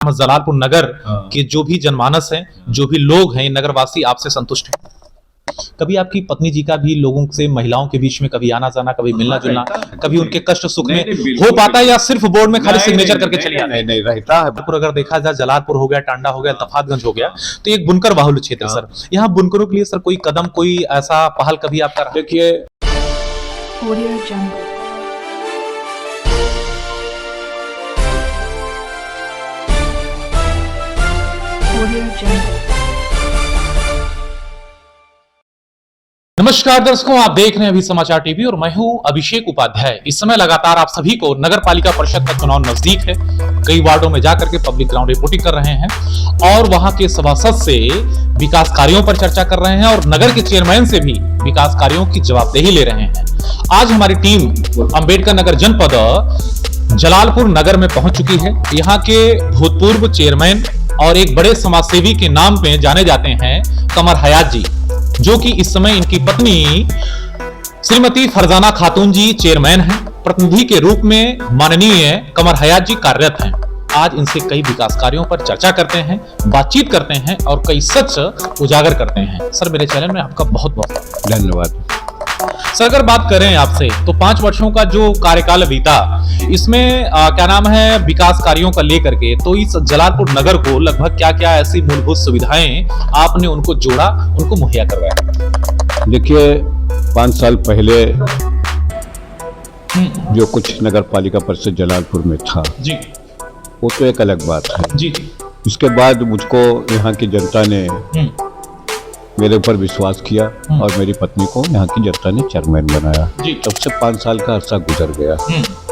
जलालपुर नगर के जो भी जनमानस हैं, जो भी लोग हैं, नगरवासी आपसे संतुष्ट हैं? कभी आपकी पत्नी जी का भी लोगों से, महिलाओं के बीच में कभी आना जाना, कभी मिलना जुलना, कभी उनके कष्ट सुख में हो पाता है या सिर्फ बोर्ड में खाली सिग्नेचर करके चले जाते हैं? नहीं रहता है। अगर देखा जाए जलालपुर हो गया, टांडा हो गया, तफातगंज हो गया, तो एक बुनकर बाहुल क्षेत्र है सर। यहाँ बुनकरों के लिए सर कोई कदम, कोई ऐसा पहल कभी आपका रहा? देखिए, नमस्कार दर्शकों, आप देख रहे हैं अभी समाचार टीवी और मैं हूं अभिषेक उपाध्याय। इस समय लगातार आप सभी को नगर पालिका परिषद का चुनाव नजदीक है। कई वार्डों में जाकर के पब्लिक ग्राउंड रिपोर्टिंग कर रहे हैं और वहां के सभासद से विकास कार्यों पर चर्चा कर रहे हैं और नगर के चेयरमैन से भी विकास कार्यों की जवाबदेही ले रहे हैं। आज हमारी टीम अंबेडकर नगर जनपद जलालपुर नगर में पहुंच चुकी है। यहाँ के भूतपूर्व चेयरमैन और एक बड़े समाजसेवी के नाम पे जाने जाते हैं कमर हयात जी, जो कि इस समय इनकी पत्नी श्रीमती फरजाना खातून जी चेयरमैन हैं। प्रतिनिधि के रूप में माननीय कमर हयात जी कार्यरत हैं। आज इनसे कई विकास कार्यों पर चर्चा करते हैं, बातचीत करते हैं और कई सच उजागर करते हैं। सर, मेरे चैनल में आपका बहुत बहुत धन्यवाद। सर, अगर बात करें आपसे तो 5 वर्षों का जो कार्यकाल बीता, इसमें क्या नाम है विकास कार्यों का लेकर के, तो इस जलालपुर नगर को लगभग क्या क्या ऐसी मूलभूत सुविधाएं आपने उनको जोड़ा, उनको मुहैया करवाया? देखिए, 5 साल पहले जो कुछ नगर पालिका परिषद जलालपुर में था जी, वो तो एक अलग बात है जी। उसके बाद मुझको यहाँ की जनता ने मेरे ऊपर विश्वास किया और मेरी पत्नी को यहाँ की जनता ने चेयरमैन बनाया। तब से 5 साल का अरसा गुजर गया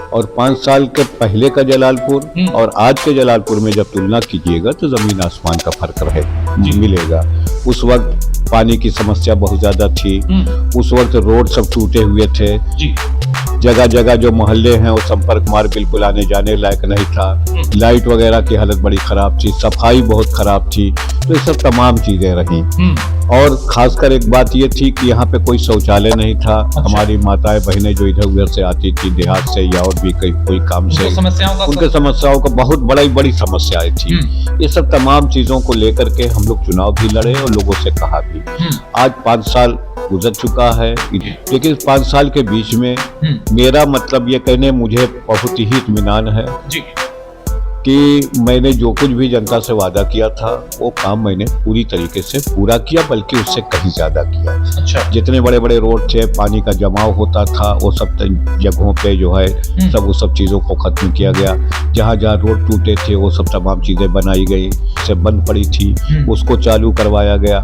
और 5 साल के पहले का जलालपुर और आज के जलालपुर में जब तुलना कीजिएगा तो जमीन आसमान का फर्क मिलेगा। उस वक्त पानी की समस्या बहुत ज्यादा थी। उस वक्त रोड सब टूटे हुए थे। जगह जगह जो मोहल्ले हैं वो संपर्क मार्ग बिल्कुल आने जाने लायक नहीं था। लाइट वगैरह की हालत बड़ी खराब थी, सफाई बहुत खराब थी। तो ये सब तमाम चीजें रही और खासकर एक बात ये थी कि यहाँ पे कोई शौचालय नहीं था। हमारी माताएं बहनें जो इधर उधर से आती थी देहात से या और भी कोई काम से, उनके समस्याओं का बहुत बड़ी समस्याएं थी। ये सब तमाम चीजों को लेकर के हम लोग चुनाव भी लड़े और लोगों से कहा भी। आज 5 साल गुजर चुका है, लेकिन 5 साल के बीच में मेरा मतलब ये कहने मुझे बहुत ही इत्मीनान है कि मैंने जो कुछ भी जनता से वादा किया था वो काम मैंने पूरी तरीके से पूरा किया, बल्कि उससे कहीं ज्यादा किया। अच्छा। जितने बड़े बड़े रोड थे, पानी का जमाव होता था, वो सब जगहों पे जो है वो सब चीजों को खत्म किया गया। जहाँ जहाँ रोड टूटे थे वो सब तमाम चीजें बनाई गई, से बंद पड़ी थी उसको चालू करवाया गया।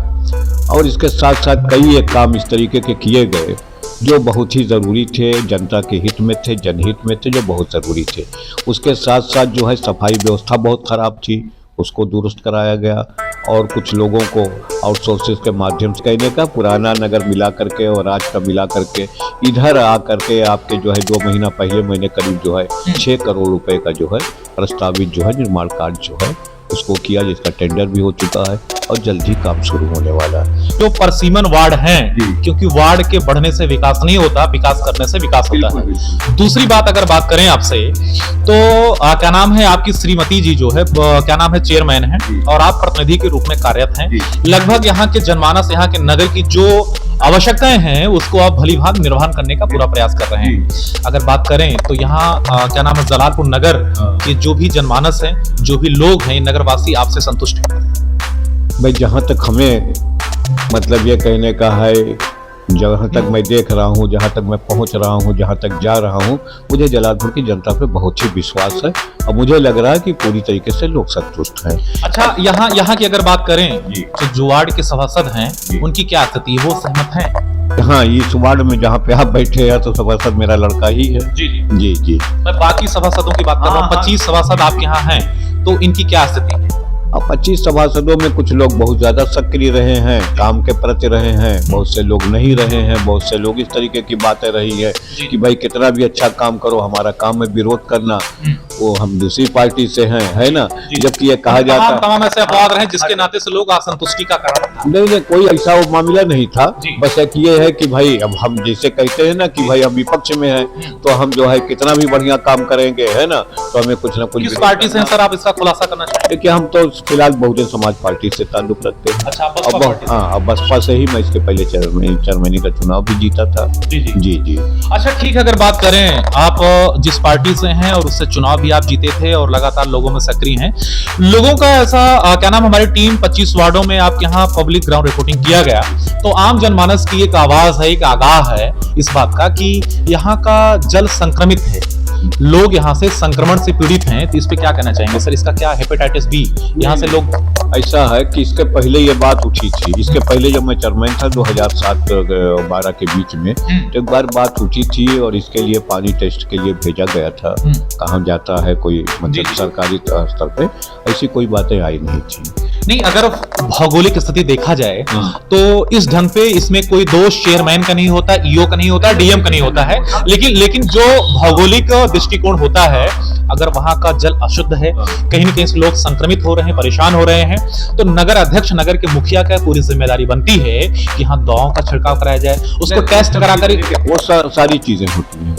और इसके साथ साथ कई एक काम इस तरीके के किए गए जो बहुत ही ज़रूरी थे, जनता के हित में थे, जनहित में थे, जो बहुत ज़रूरी थे। उसके साथ साथ जो है सफाई व्यवस्था बहुत ख़राब थी, उसको दुरुस्त कराया गया और कुछ लोगों को आउटसोर्सेज के माध्यम से कहने का पुराना नगर मिला करके और आज का मिला करके इधर आ करके आपके जो है 2 महीना पहले मैंने करीब जो है 6 करोड़ रुपए का जो है प्रस्तावित जो है निर्माण कार्य जो है उसको किया, जिसका टेंडर भी हो चुका है और जल्दी काम शुरू होने वाला है। जो परसीमन वार्ड हैं, क्योंकि वार्ड के बढ़ने से विकास नहीं होता, विकास करने से विकास होता है। दूसरी बात अगर बात करें आपसे तो क्या नाम है आपकी श्रीमती जी जो है क्या नाम है चेयरमैन है और आप प्रतिनिधि के रूप में कार्यरत हैं। लगभग यहाँ के जनमानस, यहाँ के नगर की जो आवश्यकताएं हैं उसको आप भली भांति निर्वहन करने का पूरा प्रयास कर रहे हैं। अगर बात करें तो यहाँ क्या नाम है जलालपुर नगर के जो भी जनमानस हैं, जो भी लोग हैं, नगरवासी आपसे संतुष्ट हैं? भाई, जहाँ तक हमें मतलब ये कहने का है, जहाँ तक मैं देख रहा हूँ, जहाँ तक मैं पहुँच रहा हूँ, जहाँ तक जा रहा हूँ, मुझे जलालपुर की जनता पे बहुत ही विश्वास है और मुझे लग रहा है कि पूरी तरीके से लोग संतुष्ट हैं। अच्छा, यहाँ की अगर बात करें तो जो वार्ड के सभासद हैं उनकी क्या स्थिति है, वो सहमत हैं? हाँ, इस वार्ड में जहाँ पे आप बैठे हैं तो सभासद मेरा लड़का ही है। जी। मैं बाकी सभासदों की बात कर रहा हूँ। 25 सभासद आपके यहाँ हैं, तो इनकी क्या स्थिति है? अब 25 सभासदों में कुछ लोग बहुत ज्यादा सक्रिय रहे हैं, काम के प्रति रहे हैं, बहुत से लोग नहीं रहे हैं, बहुत से लोग इस तरीके की बातें रही है कि भाई कितना भी अच्छा काम करो, हमारा काम में विरोध करना, वो हम दूसरी पार्टी से हैं, है ना। जबकि ये कहा जाता है तमाम ऐसे अपवाद रहे जिसके नाते से लोग असंतुष्टि का कारण नहीं, कोई ऐसा वो मामला नहीं था। बस एक ये है कि भाई अब हम जैसे कहते हैं ना कि भाई हम विपक्ष में हैं तो हम जो है कितना भी बढ़िया काम करेंगे, है ना, तो हमें कुछ ना कुछ। किस पार्टी से हैं सर, आप इसका खुलासा करना चाहेंगे? देखिए हम तो फिलहाल बहुजन समाज पार्टी से ताल्लुक रखते हैं। अच्छा, बसपा पार्टी से। हाँ, अब बसपा से ही मैं इसके पहले चेयरमैन का चुनाव भी जीता था। जी जी जी जी। अच्छा ठीक है, अगर बात करें आप जिस पार्टी से हैं और उससे चुनाव भी आप जीते थे और लगातार लोगों में सक्रिय हैं, लोगों का ऐसा क्या नाम, हमारी टीम 25 वार्डों में आपके यहाँ पब्लिक ग्राउंड रिपोर्टिंग किया गया, तो आम जनमानस की एक आवाज है, एक आगाह है इस बात का कि यहाँ का जल संक्रमित है, लोग यहाँ से संक्रमण से पीड़ित हैं, तो इस पे क्या कहना चाहेंगे सर? इसका क्या हेपेटाइटिस बी यहाँ से लोग, ऐसा है कि इसके पहले ये बात उठी थी, इसके पहले जब मैं चेयरमैन था 2007-12 के बीच में, तो एक बार बात उठी थी और इसके लिए पानी टेस्ट के लिए भेजा गया था। कहाँ जाता है कोई, मतलब सरकारी स्तर पे ऐसी कोई बातें आई नहीं थी। नहीं, अगर भौगोलिक स्थिति देखा जाए तो इस ढंग पे इसमें कोई दोष चेयरमैन का नहीं होता, ईओ का नहीं होता, डीएम का नहीं होता है, लेकिन जो भौगोलिक दृष्टिकोण होता है, अगर वहां का जल अशुद्ध है, कहीं न कहीं से लोग संक्रमित हो रहे हैं, परेशान हो रहे हैं, तो नगर अध्यक्ष, नगर के मुखिया का पूरी जिम्मेदारी बनती है कि हाँ दवाओं का छिड़काव कराया जाए, उसको टेस्ट कराकर, वो सारी चीजें होती हैं,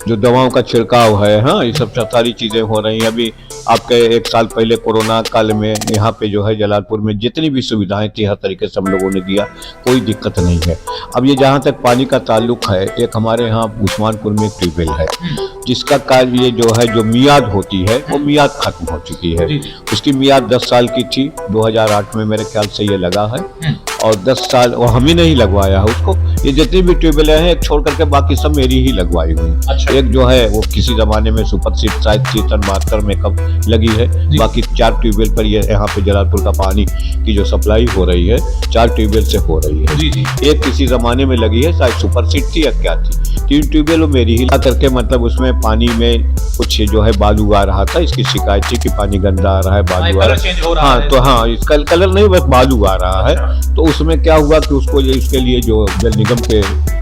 जो दवाओं का छिड़काव है, हाँ ये सब सारी चीजें हो रही हैं। अभी आपके 1 साल पहले कोरोना काल में यहाँ पे जो है जलालपुर में जितनी भी सुविधाएं थी हर तरीके से हम लोगों ने दिया, कोई दिक्कत नहीं है। अब ये जहाँ तक पानी का ताल्लुक है, एक हमारे यहाँ उस्मानपुर में एक ट्यूबवेल है जिसका कार्य ये जो है, जो मियाद होती है वो मियाद खत्म हो चुकी है। उसकी मियाद 10 साल की थी, 2008 में मेरे ख्याल से ये लगा है और 10 साल वो हम ही नहीं लगवाया है उसको। ये जितनी भी ट्यूबवेल हैं एक छोड़ करके बाकी सब मेरी ही लगवाई हुई। अच्छा। एक जो है वो किसी जमाने में सुपर सीट शायद 73 में कब लगी है, बाकी 4 ट्यूबवेल पर ये यहाँ पे जलालपुर का पानी की जो सप्लाई हो रही है 4 ट्यूबवेल से हो रही है। जी जी। एक किसी जमाने में लगी है, शायद सुपर सीट थी या क्या थी, 3 ट्यूबवेल वो मेरी ही करके, मतलब उसमें पानी में कुछ जो है बालू आ रहा था, इसकी शिकायत थी कि पानी गंदा आ रहा है, बालू आ रहा है। हाँ, तो हाँ इसका कलर नहीं बस बालू आ रहा है। तो उसमें क्या हुआ कि उसको इसके लिए जो जल निगम के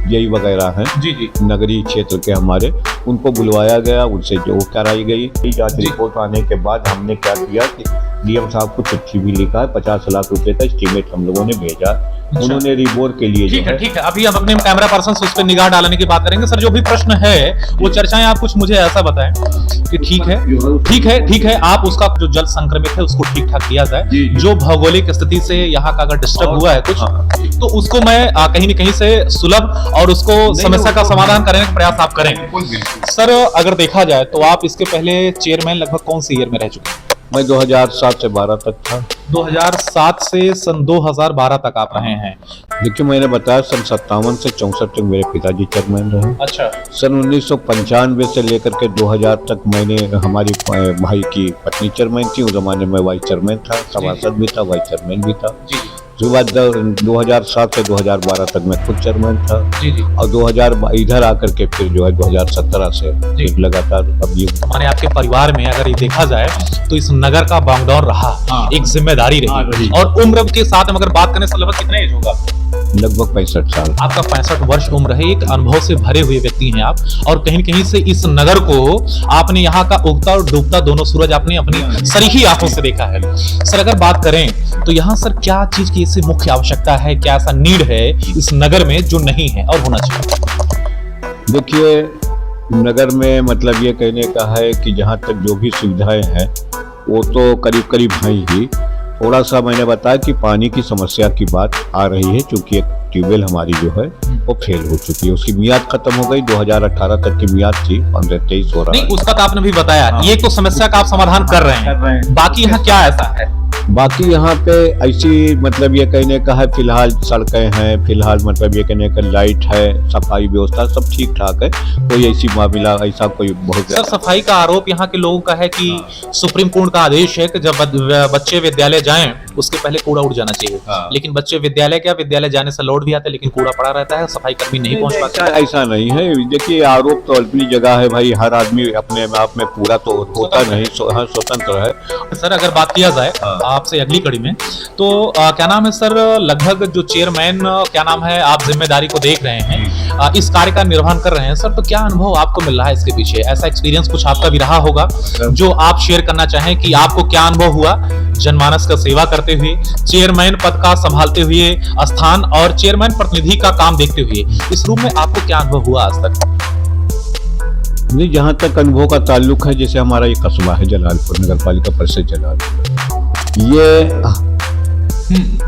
जेई वगैरह हैं, जी जी, नगरीय क्षेत्र के हमारे, उनको बुलवाया गया, उनसे जो कराई गई जांच रिपोर्ट आने के बाद हमने क्या किया कि डीएम साहब को चिट्ठी भी लिखा है, 50 लाख रुपए का एस्टीमेट हम लोगों ने भेजा। अच्छा। उन्होंने रिबोर के लिए ठीक है अभी आप अपने कैमरा पर्सन उस पर निगाह डालने की बात करेंगे। सर जो भी प्रश्न है वो चर्चाएं आप कुछ मुझे ऐसा बताएं कि ठीक है आप उसका जो जल संक्रमित है उसको ठीक ठाक किया जाए, जो भौगोलिक स्थिति से यहाँ का अगर डिस्टर्ब हुआ है कुछ तो उसको मैं कहीं न कहीं से सुलभ और उसको समस्या का समाधान करने का प्रयास आप करें। सर अगर देखा जाए तो आप इसके पहले चेयरमैन लगभग कौन सी ईयर में रह चुके हैं? मैं 2007 से 12 तक था। 2007 से सन 2012 तक आप रहे हैं। देखिए मैंने बताया सन 57 से 64 तक मेरे पिताजी चेयरमैन रहे। अच्छा। सन 1995 से लेकर के 2000 तक मैंने, हमारी भाई की पत्नी चेयरमैन थी, उस जमाने में वाइस चेयरमैन था, सभासद भी था, वाइस चेयरमैन भी था। उसके बाद 2007 से 2012 तक मैं खुद चेयरमैन था। और 2000 इधर आकर के फिर जो है 2017 से लगातार अब ये माने आपके परिवार में अगर ये देखा जाए तो इस नगर का बागडोर रहा, एक जिम्मेदारी रही। और उम्र के साथ हम अगर बात करें तो लगभग कितना एज होगा? लगभग 65 साल। आपका 65 वर्ष उम्र है, एक अनुभव से भरे हुए व्यक्ति हैं आप, और कहीं न कहीं से इस नगर को आपने यहाँ का उगता और डूबता दोनों सूरज आपने अपनी सरीखी आंखों से देखा है। सर अगर बात करें तो यहाँ सर क्या चीज की ऐसी मुख्य आवश्यकता है, क्या ऐसा नीड है इस नगर में जो नहीं है और होना चाहिए? देखिए नगर में मतलब ये कहने का है कि जहाँ तक जो भी सुविधाएं हैं वो तो करीब करीब हैं ही। थोड़ा सा मैंने बताया कि पानी की समस्या की बात आ रही है, क्योंकि एक ट्यूबवेल हमारी जो है वो फेल हो चुकी है, उसकी मियाद खत्म हो गई, 2018 तक की मियाद थी, 15-23 हो रहा है। नहीं उसका तो आपने भी बताया, ये तो समस्या का आप समाधान कर रहे हैं, बाकी यहाँ क्या ऐसा है? बाकी यहाँ पे ऐसी मतलब ये कहने का है, फिलहाल सड़कें हैं, फिलहाल मतलब ये कहने का लाइट है, सफाई व्यवस्था सब ठीक ठाक है, कोई ऐसी मामला ऐसा कोई बहुत। सर सफाई का आरोप यहाँ के लोगों का है कि सुप्रीम कोर्ट का आदेश है कि जब बच्चे विद्यालय जाएं उसके पहले कूड़ा उड़ जाना चाहिए। लेकिन बच्चे विद्यालय जाने से लौट भी आते, लेकिन कूड़ा पड़ा रहता है, सफाई कर्मी नहीं पहुंच पाता। ऐसा नहीं है, देखिए आरोप तो अपनी जगह है भाई, हर आदमी अपने आप में पूरा तो होता नहीं, स्वतंत्र है। सर अगर बात किया जाए आपसे अगली कड़ी में, तो क्या नाम है सर, लगभग जो चेयरमैन क्या नाम है आप जिम्मेदारी को देख रहे हैं, इस कार्य का निर्वहन कर रहे हैं सर, तो क्या अनुभव आपको मिल रहा है इसके पीछे? ऐसा एक्सपीरियंस कुछ आपका भी रहा होगा जो आप शेयर करना चाहें कि आपको क्या अनुभव हुआ जनमानस का सेवा करते हुए, चेयरमैन पद का संभालते हुए स्थान और चेयरमैन प्रतिनिधि का काम देखते हुए, इस रूप में आपको क्या अनुभव हुआ आज तक? नहीं, जहाँ तक अनुभव का ताल्लुक है, जैसे हमारा ये कस्बा है जलालपुर, नगर पालिका परिषद जलालपुर, ये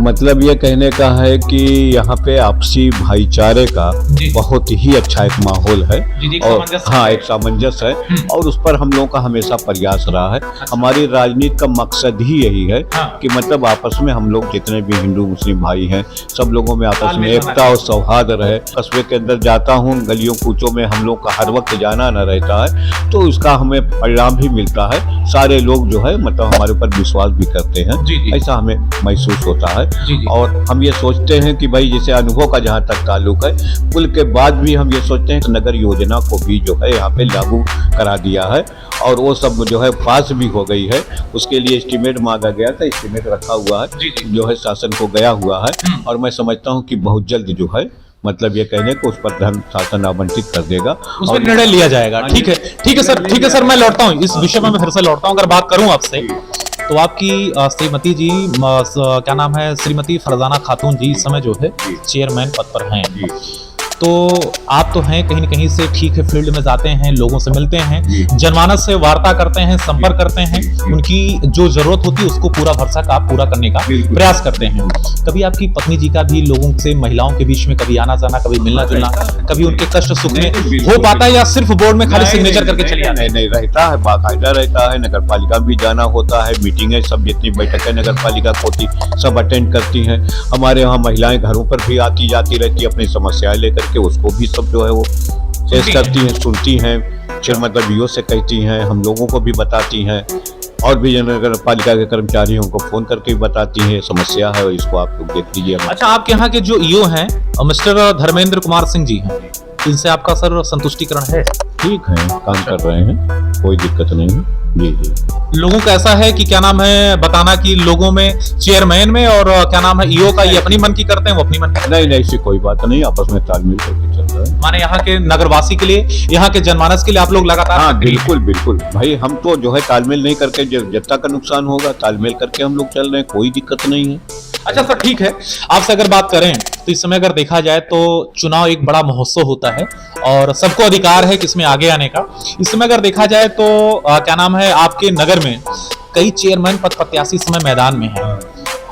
मतलब ये कहने का है कि यहाँ पे आपसी भाईचारे का बहुत ही अच्छा एक माहौल है। और हाँ, एक सामंजस्य है और उस पर हम लोगों का हमेशा प्रयास रहा है। हमारी राजनीति का मकसद ही यही है कि मतलब आपस में हम लोग जितने भी हिंदू मुस्लिम भाई हैं, सब लोगों में आपस में एकता और सौहार्द रहे। कस्बे के अंदर जाता हूँ, गलियों कूचों में हम लोग का हर वक्त जाना न रहता है, तो इसका हमें परिणाम भी मिलता है। सारे लोग जो है मतलब हमारे ऊपर विश्वास भी करते हैं, ऐसा हमें महसूस होता है। और हम ये सोचते हैं कि भाई जैसे अनुभव का जहाँ तक ताल्लुक है, पुल के बाद भी हम ये सोचते हैं कि नगर योजना को भी जो है यहाँ पे लागू करा दिया है और वो सब जो है पास भी हो गई है। उसके लिए एस्टीमेट मांगा गया था, एस्टीमेट रखा हुआ है, जो है शासन को गया हुआ है और मैं समझता हूँ कि बहुत जल्द जो है मतलब ये कहने को उस पर धन शासन आवंटित कर देगा और निर्णय लिया जाएगा। ठीक है सर, मैं लौटता हूँ इस विषय में, मैं फिर से लौटता हूँ। अगर बात करूँ आपसे, तो आपकी श्रीमती जी क्या नाम है, श्रीमती फरजाना खातून जी इस समय जो है चेयरमैन पद पर हैं, तो आप तो हैं कहीं न कहीं से, ठीक है, फील्ड में जाते हैं, लोगों से मिलते हैं, जनमानस से वार्ता करते हैं, संपर्क करते हैं, उनकी जो जरूरत होती है उसको पूरा भरसक आप पूरा करने का प्रयास करते हैं। कभी आपकी पत्नी जी का भी लोगों से, महिलाओं के बीच में कभी आना जाना, कभी मिलना जुलना, कभी उनके कष्ट सुख में हो पाता है या सिर्फ बोर्ड में खाली सिग्नेचर करके चले जाते हैं? नहीं, रहता है, बाकायदा रहता है, नगर पालिका भी जाना होता है, मीटिंगें सब जितनी बैठकें नगर पालिका होती सब अटेंड करती हैं। हमारे यहाँ महिलाएं घरों पर भी आती जाती रहती है, अपनी समस्याएं लेकर के, उसको भी सब जो है वो पेश करती हैं, सुनती हैं, फिर मतलब ईओ से कहती हैं, हम लोगों को भी बताती हैं और भी नगर पालिका के कर्मचारियों को फोन करके भी बताती हैं समस्या है और इसको आप लोग देख लीजिए। अच्छा, आपके यहाँ के जो ईओ हैं मिस्टर धर्मेंद्र कुमार सिंह जी हैं, इनसे आपका सर संतुष्टिकरण है? ठीक है, काम कर रहे हैं, कोई दिक्कत नहीं है। जी लोगों का ऐसा है कि क्या नाम है बताना कि लोगों में, चेयरमैन में और क्या नाम है ईओ का, ये अपनी मन की करते हैं, वो अपनी मन की? नहीं, ऐसी कोई बात नहीं, आपस में तालमेल करके चल रहा है। माने यहाँ के नगरवासी के लिए, यहाँ के जनमानस के लिए आप लोग लगातार? हाँ, बिल्कुल भाई, हम तो जो है तालमेल नहीं करके, जनता का नुकसान होगा, तालमेल करके हम लोग चल रहे हैं, कोई दिक्कत नहीं है। अच्छा सर, ठीक है, आपसे अगर बात करें तो इस समय अगर देखा जाए तो चुनाव एक बड़ा महोत्सव होता है और सबको अधिकार है किसमें आगे आने का। इस समय अगर देखा जाए तो क्या नाम है आपके नगर में कई चेयरमैन पद प्रत्याशी इस समय मैदान में हैं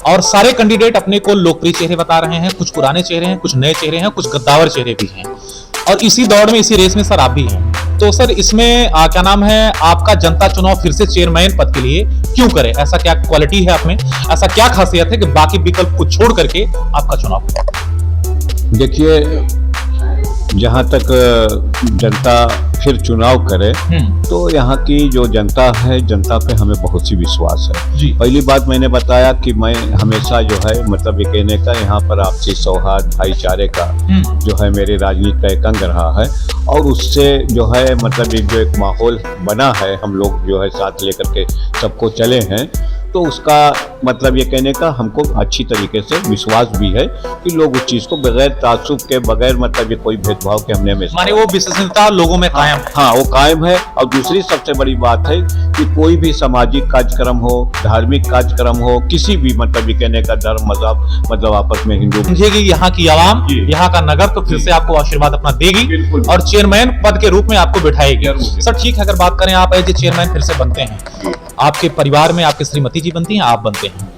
और सारे कैंडिडेट अपने को लोकप्रिय चेहरे बता रहे हैं, कुछ पुराने चेहरे हैं, कुछ नए चेहरे हैं, कुछ गद्दावर चेहरे भी हैं और इसी दौड़ में, इसी रेस में सर आप भी हैं। तो सर इसमें क्या नाम है आपका जनता चुनाव फिर से चेयरमैन पद के लिए क्यों करे? ऐसा क्या क्वालिटी है आप में, ऐसा क्या खासियत है कि बाकी विकल्प को छोड़ करके आपका चुनाव? देखिए, जहाँ तक जनता फिर चुनाव करे तो यहाँ की जो जनता है, जनता पे हमें बहुत सी विश्वास है। पहली बात मैंने बताया कि मैं हमेशा जो है मतलब ये कहने का, यहाँ पर आपसी सौहार्द, भाईचारे का जो है मेरी राजनीति का एक अंग रहा है और उससे जो है मतलब ये जो एक माहौल बना है, हम लोग जो है साथ लेकर के सबको चले हैं, तो उसका मतलब ये कहने का हमको अच्छी तरीके से विश्वास भी है कि लोग उस चीज को बगैर तासुब के, बगैर मतलब ये कोई भेदभाव के हमने हमेशा, माने वो विश्वसनीयता लोगों में कायम है। हाँ, वो कायम है। और दूसरी सबसे बड़ी बात है कि कोई भी सामाजिक कार्यक्रम हो, धार्मिक कार्यक्रम हो, किसी भी मतलब ये कहने का धर्म, मजहब, मतलब आपस में हिंदू, यहाँ की आवाम, यहाँ का नगर तो फिर से आपको आशीर्वाद अपना देगी और चेयरमैन पद के रूप में आपको बिठाएगी। सर ठीक है, अगर बात करें आप एज ए चेयरमैन फिर से बनते हैं, आपके परिवार में आपकी श्रीमती जी बनती हैं, आप बनते हैं,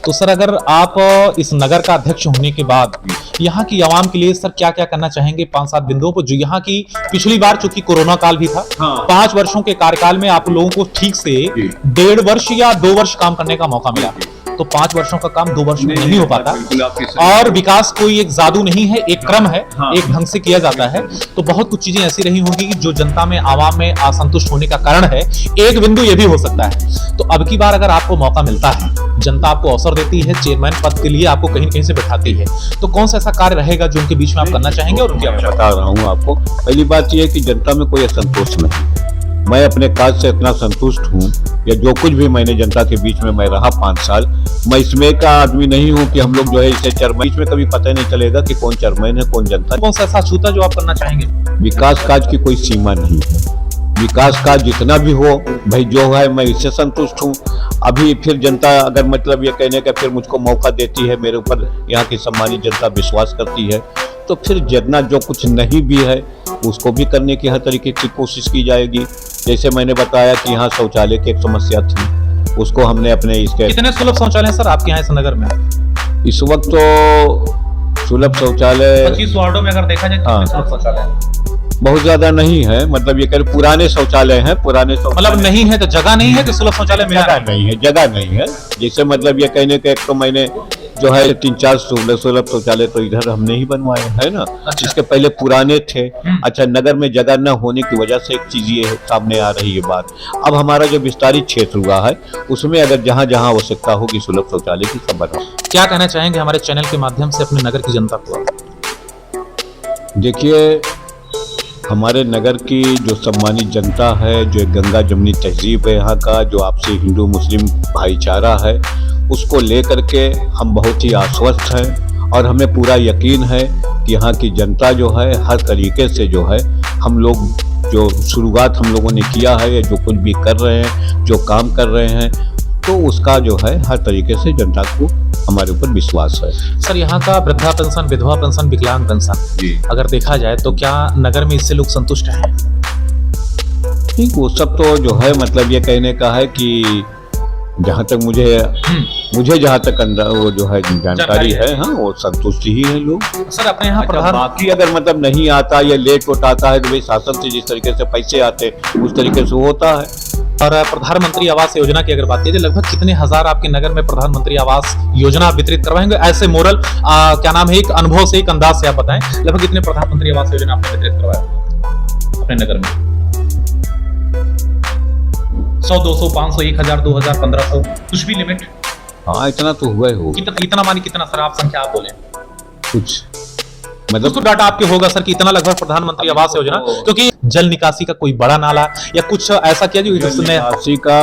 तो सर अगर आप इस नगर का अध्यक्ष होने के बाद यहाँ की आवाम के लिए सर क्या क्या करना चाहेंगे 5-7 बिंदुओं पर, जो यहाँ की पिछली बार चूंकि कोरोना काल भी था, 5 वर्षों के कार्यकाल में आप लोगों को ठीक से 1.5 वर्ष या 2 वर्ष काम करने का मौका मिला, तो 5 वर्षों का काम 2 वर्ष में नहीं, नहीं हो पाता। बिल्कुल आपकी सही और विकास कोई एक जादू नहीं है, एक क्रम है, हाँ। एक ढंग से किया जाता है। तो बहुत कुछ चीजें ऐसी रही होंगी कि जो जनता में, आवाम में असंतुष्ट होने का कारण है। एक बिंदु ये भी हो सकता है। तो अब की बार अगर आपको मौका मिलता है, जनता आपको अवसर देती है, चेयरमैन पद के लिए आपको कहीं न कहीं से बैठाती है, तो कौन सा ऐसा कार्य रहेगा जो उनके बीच में आप करना चाहेंगे और उनकी आवश्यकता? बता रहा हूँ आपको। पहली बात यह है कि जनता में कोई असंतोष नहीं। मैं अपने काज से इतना संतुष्ट हूँ, या जो कुछ भी मैंने जनता के बीच में मैं रहा 5 साल, मैं इसमें का आदमी नहीं हूँ कि हम लोग जो है इसे चेयरमैन, बीच में कभी पता नहीं चलेगा कि कौन चेयरमैन है कौन जनता है। कौन सा ऐसा छूता जो आप करना चाहेंगे? विकास काज की कोई सीमा नहीं है। विकास काज जितना भी हो भाई, जो है मैं इससे संतुष्ट हूँ। अभी फिर जनता अगर मतलब ये कहने का फिर मुझको मौका देती है, मेरे ऊपर यहाँ की सम्मानित जनता विश्वास करती है, तो फिर जितना जो कुछ नहीं भी है उसको भी करने की हर तरीके की कोशिश की जाएगी। जैसे मैंने बताया कि यहाँ शौचालय की एक समस्या थी, उसको हमने अपने इसके कितने सुलभ शौचालय हैं सर आपके यहाँ इस नगर में? इस वक्त तो सुलभ शौचालय 25 वार्डों में अगर देखा जाए तो हाँ। कितने सुलभ शौचालय हैं? बहुत ज्यादा नहीं है। मतलब ये कह पुराने शौचालय हैं, पुराने मतलब नहीं है तो जगह नहीं है कि सुलभ शौचालय मिला जगह नहीं है, जगह नहीं है। जैसे मतलब ये कहने का, एक तो मैंने जो है 3-4 सुलभ शौचालय तो इधर हमने ही बनवाए है ना। अच्छा। इसके पहले पुराने थे। अच्छा, नगर में जगह न होने की वजह से एक चीज ये सामने आ रही है बात। अब हमारा जो विस्तारित क्षेत्र हुआ है उसमें अगर जहाँ जहाँ आवश्यकता होगी सुलभ शौचालय की सब बनवा। क्या कहना चाहेंगे हमारे चैनल के माध्यम से अपने नगर की जनता को? देखिए, हमारे नगर की जो सम्मानित जनता है, जो गंगा जमनी तहजीब है यहाँ का, जो आपसी हिंदू मुस्लिम भाईचारा है, उसको लेकर के हम बहुत ही आश्वस्त हैं। और हमें पूरा यकीन है कि यहाँ की जनता जो है हर तरीके से जो है, हम लोग जो शुरुआत हम लोगों ने किया है या जो कुछ भी कर रहे हैं, जो काम कर रहे हैं, तो उसका जो है हर तरीके से जनता को हमारे ऊपर विश्वास है। सर, यहाँ का वृद्धा पेंशन, विधवा पेंशन, विकलांग पेंशन अगर देखा जाए तो क्या नगर में इससे लोग संतुष्ट हैं? ठीक, वो सब तो जो है मतलब ये कहने का है कि जहाँ तक मुझे जहाँ तक वो जो है जानकारी है, हाँ, वो संतुष्ट ही है लोग। सर, अपने यहाँ प्रधान, बाकी अगर मतलब नहीं आता या लेट होता आता है तो भाई शासन से जिस तरीके से पैसे आते उस तरीके से होता है। और प्रधानमंत्री आवास योजना की अगर बात की जाए, लगभग कितने हजार आपके नगर में प्रधानमंत्री आवास योजना वितरित करवाएंगे? ऐसे मोरल क्या नाम है, एक अनुभव से, एक अंदाज से आप बताएं, लगभग कितने प्रधानमंत्री आवास योजना आपने वितरित करवाया अपने नगर में? 100, 200, 500, 1000, 2000, 1500, कुछ भी लिमिट? हाँ, इतना तो हुआ ही होगा। इतना मानी कितना सर? आप संख्या आप बोले कुछ मतलब तो डाटा आपके होगा सर कि इतना लगभग प्रधानमंत्री आवास योजना, क्योंकि जल निकासी का कोई बड़ा नाला या कुछ ऐसा किया जो निकासी का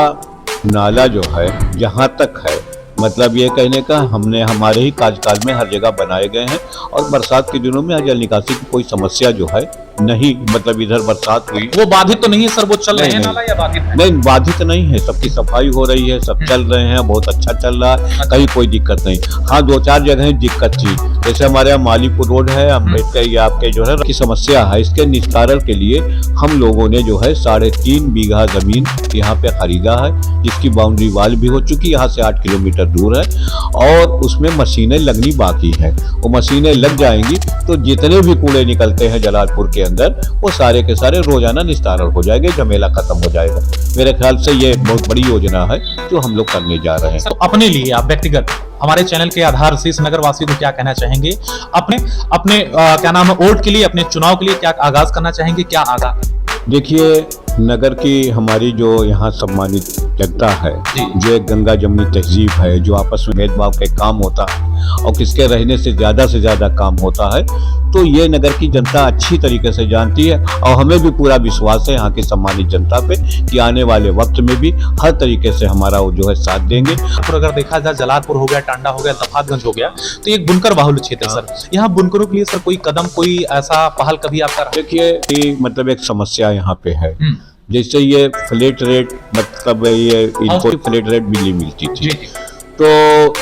नाला जो है जहाँ तक है, मतलब ये कहने का हमने हमारे ही कार्यकाल में हर जगह बनाए गए हैं। और बरसात के दिनों में जल निकासी की कोई समस्या जो है नहीं, मतलब इधर बरसात हुई वो बाधित तो नहीं है सर? वो चल रहे हैं नाला या बाधित है? नहीं, बाधित नहीं है, सबकी सफाई हो रही है, सब चल रहे हैं, बहुत अच्छा चल रहा है, कहीं कोई दिक्कत नहीं। हाँ, 2-4 जगह दिक्कत थी, जैसे हमारे यहाँ मालीपुर रोड है, अम्बेडकर या आपके जो है की समस्या है, इसके निस्तारण के लिए हम लोगों ने जो है 3.5 बीघा जमीन यहाँ पे खरीदा है, जिसकी बाउंड्री वाल भी हो चुकी, यहाँ से 8 किलोमीटर दूर है, और उसमें मशीनें लगनी बाकी है। वो मशीनें लग जाएंगी तो जितने भी कूड़े निकलते हैं जलालपुर के अंदर, वो सारे के सारे रोजाना निस्तारण हो जाएंगे, झमेला खत्म हो जाएगा। मेरे ख्याल से ये बहुत बड़ी योजना है जो हम लोग करने जा रहे हैं। तो अपने लिए आप व्यक्तिगत हमारे चैनल के आधार से इस नगर वासियों को क्या कहना चाहेंगे? अपने क्या नाम है, वोट के लिए, अपने चुनाव के लिए क्या आगाज करना चाहेंगे? क्या आगाज? देखिए, नगर की हमारी जो यहाँ सम्मानित जनता है, जो एक गंगा जमनी तहजीब है, जो आपस में भेदभाव के काम होता है और किसके रहने से ज्यादा काम होता है, तो ये नगर की जनता अच्छी तरीके से जानती है। और हमें भी पूरा विश्वास है यहाँ की सम्मानित जनता पे कि आने वाले वक्त में भी हर तरीके से हमारा वो जो है साथ देंगे। अगर देखा जाए, जलालपुर हो गया, टांडा हो गया, दफातगंज हो गया, तो एक बुनकर बाहुल्य क्षेत्र सर, यहाँ बुनकरों के लिए सर कोई कदम, कोई ऐसा पहल कभी आपका? देखिए, मतलब एक समस्या यहाँ पे है, जैसे ये फ्लैट रेट, मतलब ये इनको फ्लैट रेट बिजली मिलती थी, तो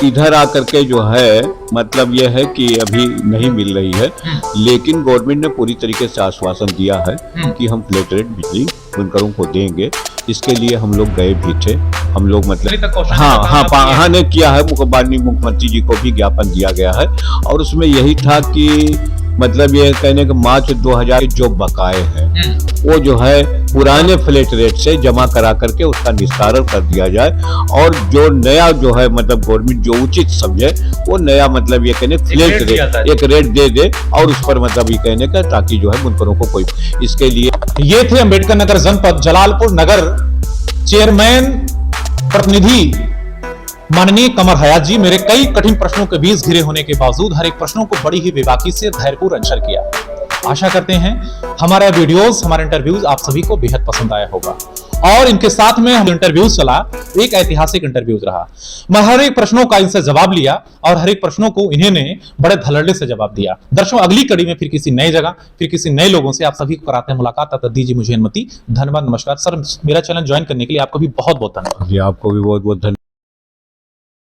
इधर आकर के जो है मतलब ये है कि अभी नहीं मिल रही है, लेकिन गवर्नमेंट ने पूरी तरीके से आश्वासन दिया है कि हम फ्लैट रेट बिजली बुनकरों को देंगे। इसके लिए हम लोग गए भी थे, हम लोग मतलब हाँ ने किया है, माननीय मुख्यमंत्री जी को भी ज्ञापन दिया गया है, और उसमें यही था कि मतलब ये कहने का मार्च 2000 के जो बकाए हैं वो जो है पुराने फ्लैट रेट से जमा करा करके उसका निस्तारण कर दिया जाए, और जो नया जो है मतलब गवर्नमेंट जो उचित समझे वो नया मतलब ये कहने फ्लैट रेट एक रेट दे दे, और उस पर मतलब ये कहने का ताकि जो है बुनकरों को कोई इसके लिए। ये थे अंबेडकर नगर जनपद जलालपुर नगर चेयरमैन प्रतिनिधि माननीय कमर हयात जी। मेरे कई कठिन प्रश्नों के बीच घिरे होने के बावजूद हर एक प्रश्नों को बड़ी ही बेबाकी से धैर्यपूर्ण आंसर किया। आशा करते हैं हमारा वीडियोस, हमारा इंटरव्यूज आप सभी को बेहद पसंद आया होगा। और इनके साथ में हम इंटरव्यूज चला, एक ऐतिहासिक इंटरव्यूज रहा। मैं हर एक प्रश्नों का इनसे जवाब लिया और हर एक प्रश्नों को इन्होंने बड़े धड़ल्ले से जवाब दिया। दर्शकों, अगली कड़ी में फिर किसी नई जगह, फिर किसी नए लोगों से आप सभी को कराते हैं मुलाकात। तब तक दीजिए मुझे अनुमति। धन्यवाद, नमस्कार। सर, मेरा चैनल ज्वाइन करने के लिए आपको भी बहुत बहुत धन्यवाद। जी, आपको भी बहुत बहुत धन्यवाद।